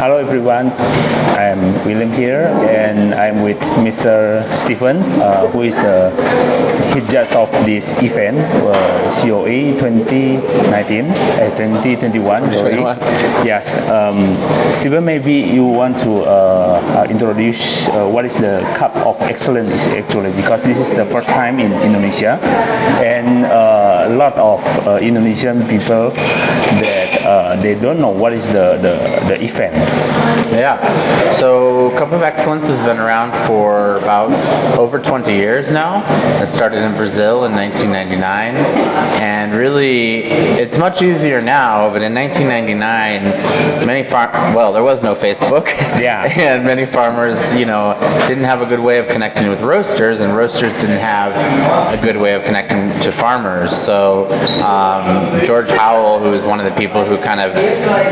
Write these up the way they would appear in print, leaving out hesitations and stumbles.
Hello everyone, I'm William here, and I'm with Mr. Stephen, who is the head judge of this event, COE 2021. Sorry. Yes, Stephen, maybe you want to introduce what is the Cup of Excellence actually, because this is the first time in Indonesia, and a lot of Indonesian people that they don't know what is the event. Yeah, so Cup of Excellence has been around for about over 20 years now. It started in Brazil in 1999, and really it's much easier now, but in 1999 there was no Facebook. Yeah. And many farmers, didn't have a good way of connecting with roasters, and roasters didn't have a good way of connecting to farmers. So George Howell, who is one of the people who kind of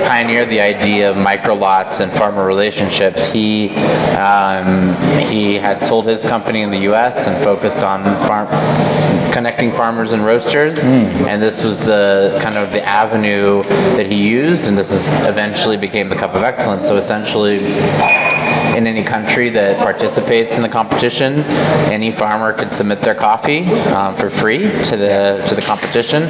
pioneered the idea of micro lots and farmer relationships, he had sold his company in the U.S. and focused on connecting farmers and roasters, and this was the kind of the avenue that he used, and this eventually became the Cup of Excellence. So essentially, in any country that participates in the competition, any farmer could submit their coffee for free to the competition.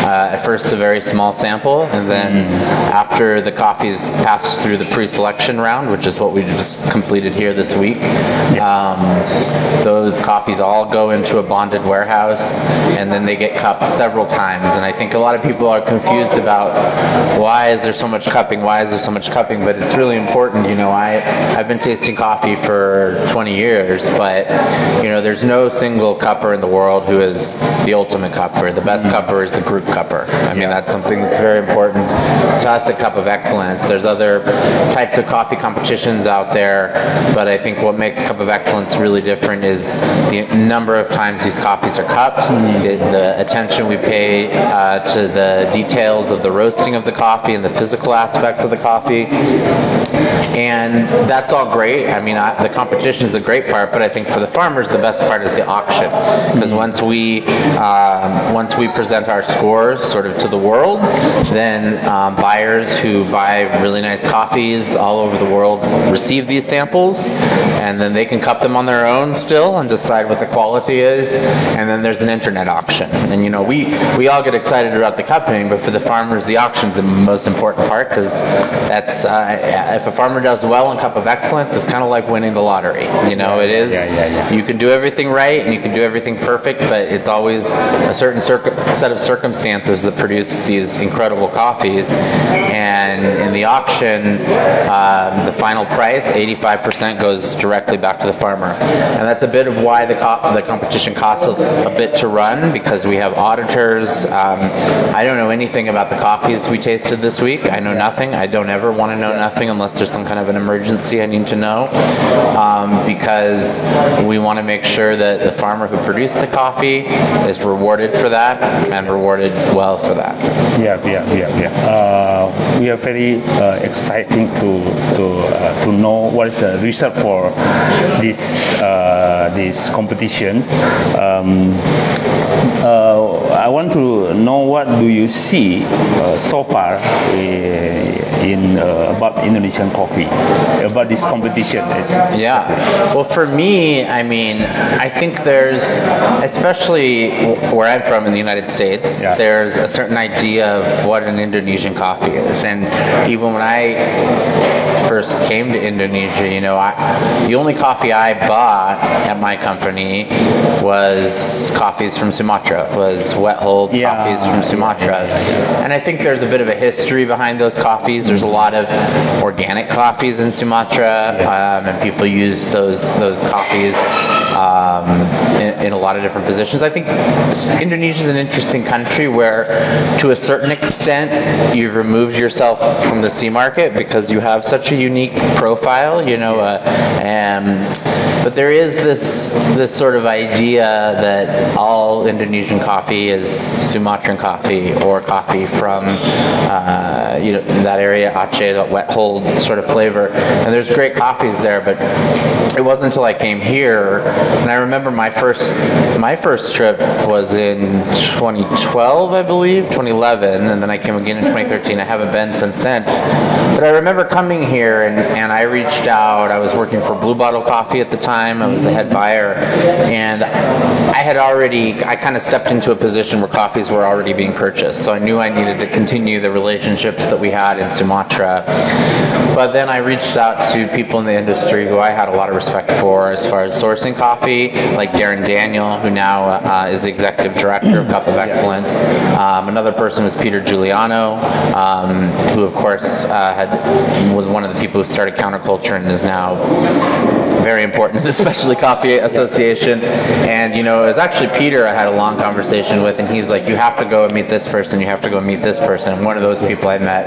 At first, a very small sample, and then after the coffees passed through the pre-selection round, which is what we just completed here this week, those coffees all go into a bonded warehouse, and then they get cupped several times. And I think a lot of people are confused about why is there so much cupping, but it's really important. I've been tasting coffee for 20 years, but there's no single cupper in the world who is the ultimate cupper. The best cupper is the group cupper. I mean, that's something that's very important to us at Cup of Excellence. There's other types of coffee competitions out there, but I think what makes Cup of Excellence really different is the number of times these coffees are cupped, the attention we pay to the details of the roasting of the coffee and the physical aspects of the coffee. And that's all great. I mean, the competition is a great part, but I think for the farmers, the best part is the auction. Because once we present our scores sort of to the world, then buyers who buy really nice coffees all over the world receive these samples, and then they can cup them on their own still and decide what the quality is. And then there's an internet auction. And we all get excited about the cupping, but for the farmers, the auction's the most important part, because that's if a farmer does well in Cup of Excellence, it's kind of like winning the lottery. It is. You can do everything right and you can do everything perfect, but it's always a certain set of circumstances that produce these incredible coffees. And in the auction, the final price, 85%, goes directly back to the farmer. And that's a bit of why the competition costs a bit to run, because we have auditors. I don't know anything about the coffees we tasted this week. I know nothing. I don't ever want to know nothing unless there's some kind of an emergency I need to know, because we want to make sure that the farmer who produced the coffee is rewarded for that and rewarded well for that. We are very exciting to know what is the result for this competition. I want to know what do you see so far about Indonesian coffee, about this competition. Well, for me, I think there's, especially where I'm from in the United States, there's a certain idea of what an Indonesian coffee is. And even when I first came to Indonesia, the only coffee I bought at my company was coffees from Sumatra, was wet hold coffees from Sumatra. And I think there's a bit of a history behind those coffees. There's a lot of organic coffees in Sumatra, and people use those coffees in a lot of different positions. I think Indonesia is an interesting country where, to a certain extent, you've removed yourself from the sea market because you have such a unique profile, but there is this sort of idea that all Indonesian coffee is Sumatran coffee, or coffee from that area, Aceh, that wet hold sort of flavor. And there's great coffees there, but it wasn't until I came here, and I remember my first trip was in 2012, I believe, 2011, and then I came again in 2013. I haven't been since then. But I remember coming here there, and I reached out. I was working for Blue Bottle Coffee at the time. I was the head buyer, and I kind of stepped into a position where coffees were already being purchased, so I knew I needed to continue the relationships that we had in Sumatra. But then I reached out to people in the industry who I had a lot of respect for as far as sourcing coffee, like Darren Daniel, who now is the executive director of Cup of Excellence. Another person was Peter Giuliano, who of course was one of the people who started Counterculture and is now very important in the Specialty Coffee Association. And it was actually Peter I had a long conversation with, and he's like, you have to go and meet this person, you have to go and meet this person. And one of those people I met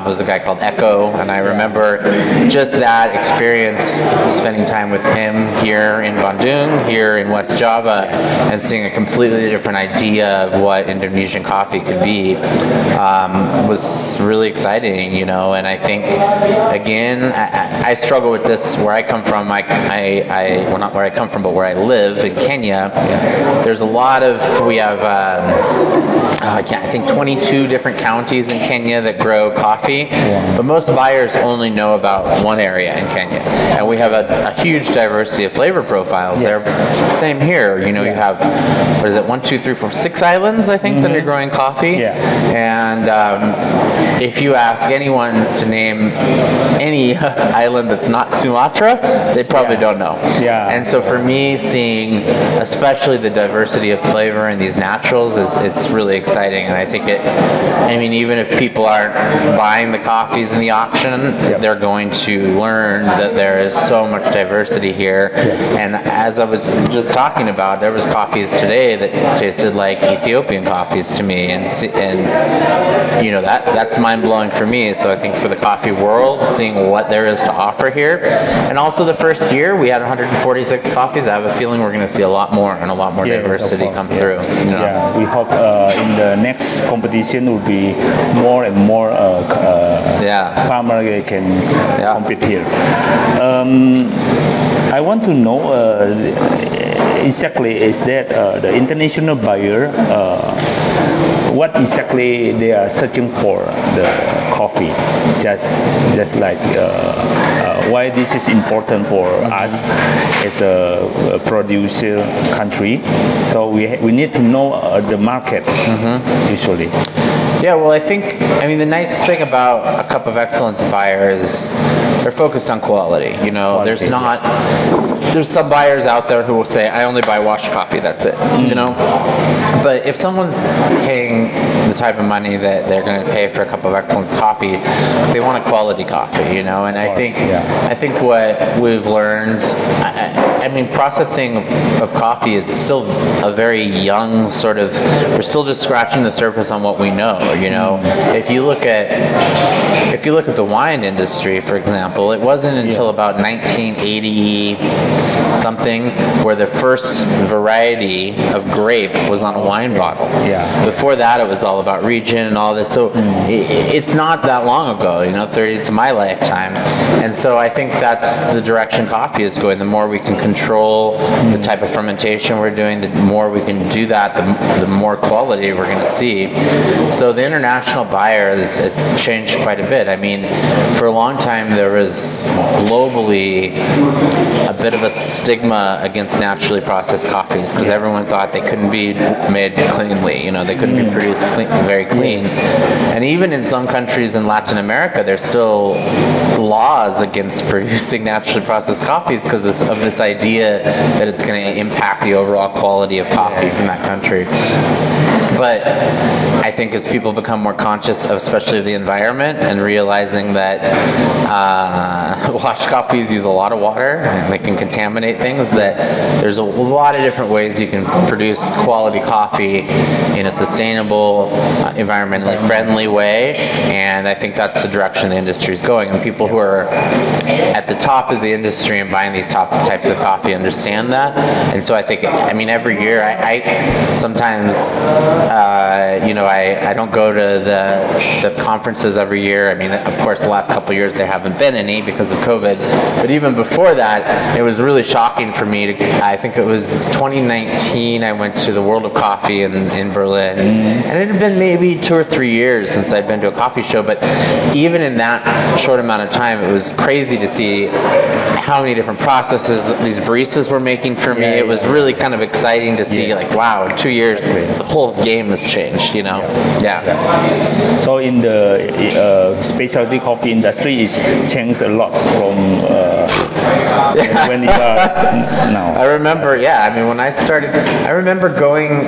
was a guy called Echo, and I remember just that experience, spending time with him here in Bandung, here in West Java, and seeing a completely different idea of what Indonesian coffee could be, was really exciting, and I think, again, I struggle with this where I come from. Well, not where I come from, but where I live in Kenya. There's a lot of, we have, I think 22 different counties in Kenya that grow coffee, but most buyers only know about one area in Kenya, and we have a huge diversity of flavor profiles. They're same here. You have, what is it, 1, 2, 3, 4, 6 islands, I think, that are growing coffee. And if you ask anyone to name any island that's not Sumatra, they probably don't know. And so for me, seeing especially the diversity of flavor in these naturals, it's really exciting. And I think even if people aren't buying the coffees in the auction, they're going to learn that there is so much diversity here. And as I was just talking about, there was coffees today that tasted like Ethiopian coffees to me, and that's mind-blowing for me. So I think for the coffee world, seeing what there is to offer here, and also the first year we had 146 coffees. I have a feeling we're going to see a lot more and a lot more diversity come through. We hope in the next competition will be more and more farmer can compete here. I want to know exactly is that the international buyer, what exactly they are searching for the coffee, just like why this is important for us as a producer country. So we need to know the market usually. Yeah, well, I think, the nice thing about a Cup of Excellence buyer is they're focused on quality. There's some buyers out there who will say, I only buy washed coffee, that's it. But if someone's paying the type of money that they're going to pay for a Cup of Excellence coffee, they want a quality coffee, and I think what we've learned, processing of coffee is still a very young sort of, we're still just scratching the surface on what we know. If you look at the wine industry, for example, it wasn't until about 1980 something where the first variety of grape was on a wine bottle. Before that, it was all about region and all this. So it's not that long ago. 30, it's my lifetime, and so I think that's the direction coffee is going. The more we can control the type of fermentation we're doing, the more we can do that, the more quality we're going to see. So the international buyer has changed quite a bit. For a long time there was globally a bit of a stigma against naturally processed coffees because everyone thought they couldn't be made cleanly. They couldn't be produced very clean. And even in some countries in Latin America, there's still laws against producing naturally processed coffees because of this idea that it's going to impact the overall quality of coffee from that country. But I think as people become more conscious of especially the environment and realizing that washed coffees use a lot of water and they can contaminate things, that there's a lot of different ways you can produce quality coffee in a sustainable, environmentally friendly way, and I think that's the direction the industry is going. And people who are at the top of the industry and buying these top types of coffee understand that. And so I think, every year I sometimes I don't go to the conferences every year. Of course, the last couple of years there haven't been any because of COVID. But even before that, it was really shocking for me. I think it was 2019, I went to the World of Coffee in Berlin. And it had been maybe 2 or 3 years since I'd been to a coffee show. But even in that short amount of time, it was crazy to see how many different processes these baristas were making for me. It was really kind of exciting to see, like, wow, in 2 years, the whole game has changed, you know? Yeah. So in the specialty coffee industry, it's changed a lot from when you are now. I remember, I mean, when I started, I remember going,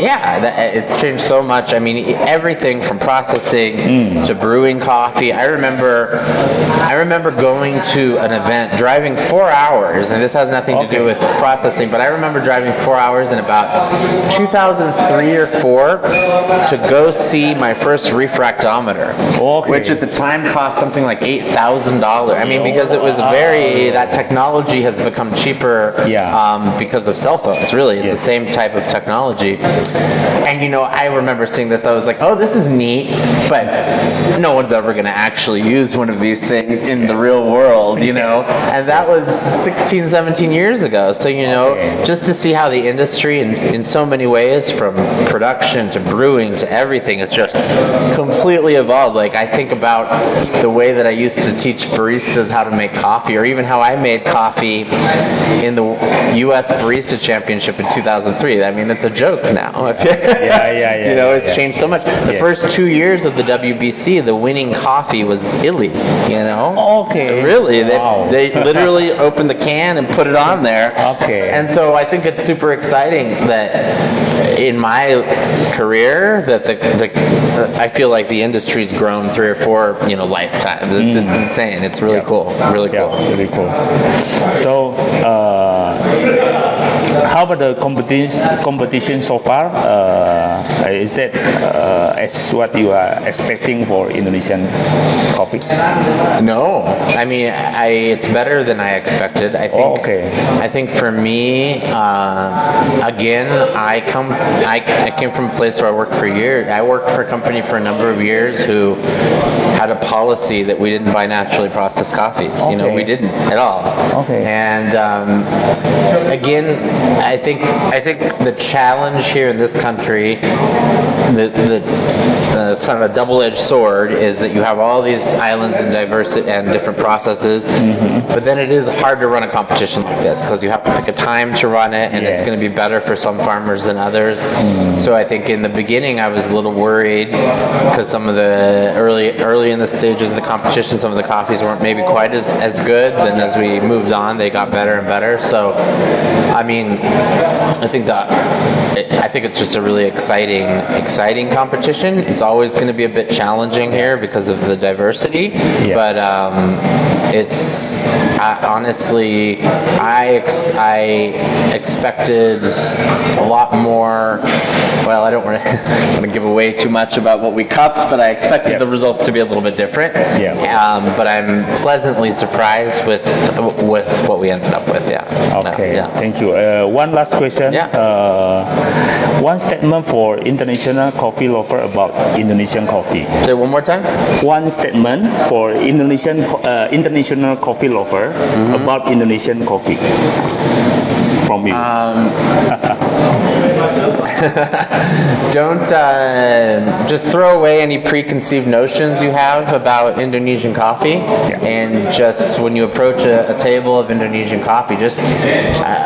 it's changed so much. I mean, everything from processing to brewing coffee. I remember going to an event, driving 4 hours, and this has nothing to do with processing, but I remember driving 4 hours in about 2003 or 4 to go see my first refractometer, which at the time cost something like $8,000. I mean, because it was that technology has become cheaper because of cell phones, really. It's the same type of technology. And, you know, I remember seeing this, I was like, oh, this is neat, but no one's ever going to actually use one of these things in the real world, you know? And that was 16, 17 years ago. So, you know, just to see how the industry, in so many ways, from production to brewing to everything, has just completely evolved. Like, I think about the way that I used to teach baristas how to make coffee, or even how I made coffee in the U.S. Barista Championship in 2003. I mean, it's a joke now. You know, it's changed so much. The first 2 years of the WBC, the winning coffee was Illy, you know? Really. They literally opened the can and put it on there. And so I think it's super exciting that in my career that I feel like the industry's grown 3 or 4, you know, lifetimes. It's insane. It's really cool. Really cool. Really cool. So, how about the competition so far? Is that as what you are expecting for Indonesian coffee? No, I mean, it's better than I expected. I think. I think for me, again, I came from a place where I worked for years. I worked for a company for a number of years who had a policy that we didn't buy naturally processed coffees. You know, we didn't at all. And again, I think the challenge here in this country, the sort of a double-edged sword, is that you have all these islands and diversity and different processes, but then it is hard to run a competition like this because you have to pick a time to run it, and it's going to be better for some farmers than others. So I think in the beginning I was a little worried because some of the early in the stages of the competition, some of the coffees weren't maybe quite as good. Then as we moved on, they got better and better. So, I mean, I think it's just a really exciting competition. It's always going to be a bit challenging here because of the diversity, but honestly, I expected a lot more. Well, I don't want to give away too much about what we cupped, but I expected the results to be a little bit different. But I'm pleasantly surprised with what we ended up with. Thank you. One last question. One statement for international coffee lover about Indonesian coffee. Say it one more time. One statement for international coffee lover about Indonesian coffee from you. Don't just throw away any preconceived notions you have about Indonesian coffee, and just when you approach a table of Indonesian coffee, just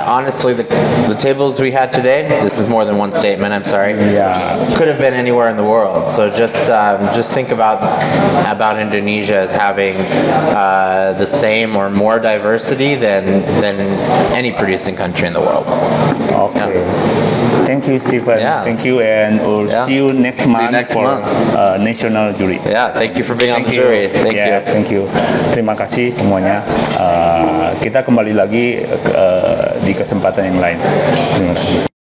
honestly, the tables we had today, this is more than one statement, I'm sorry, could have been anywhere in the world. So just think about Indonesia as having the same or more diversity than any producing country in the world. Thank you, Stephen. Thank you, and we'll see you next month for national jury. Thank you for being on the jury. Thank you. Terima kasih semuanya. Kita kembali lagi di kesempatan yang lain. Terima kasih.